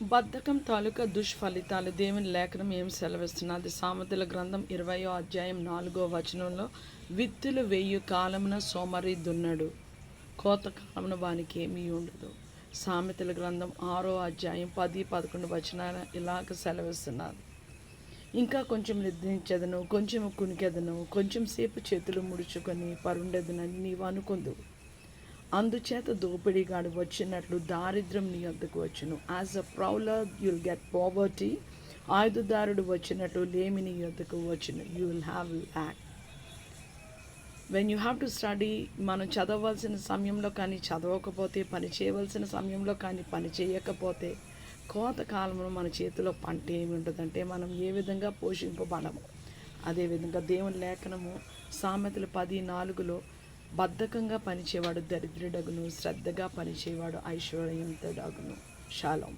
బద్ధకం తాలూకా దుష్ఫలితాలు దేవుని లేఖనం ఏం సెలవిస్తున్నది? సామెతల గ్రంథం 20వ అధ్యాయం 4వ వచనంలో, విత్తులు వేయు కాలమున సోమరి దున్నడు, కోత కాలమున వానికి ఏమీ ఉండదు. సామెతల గ్రంథం 6వ అధ్యాయం 10, 11 వచనాలు ఇలాగ సెలవిస్తున్నది. ఇంకా కొంచెం నిద్రించెదను, కొంచెం కునికెదను, కొంచెం సేపు చేతులు ముడుచుకొని పరుండెదనని నీవు అనుకుందు. అందుచేత దోపిడిగాడు వచ్చినట్లు దారిద్ర్యం నీ వద్దకు వచ్చును. As a prowler you'll get poverty. ఆయుధదారుడు వచ్చినట్లు లేమి నీ వద్దకు వచ్చును. You will have lack. When you have to study, మనం చదవవలసిన సమయంలో కానీ చదవకపోతే, పని చేయవలసిన సమయంలో కానీ పని చేయకపోతే, కోతకాలంలో మన చేతిలో పంట ఏమి ఉంటుందంటే మనం ఏ విధంగా పోషింపబడము. అదేవిధంగా దేవుని లేఖనము సామెతలు 10:4లో, బద్ధకంగా పనిచేవాడు దరిద్రుడగును, శ్రద్ధగా పనిచేవాడు ఐశ్వర్యవంతుడగును. షాలోమ్.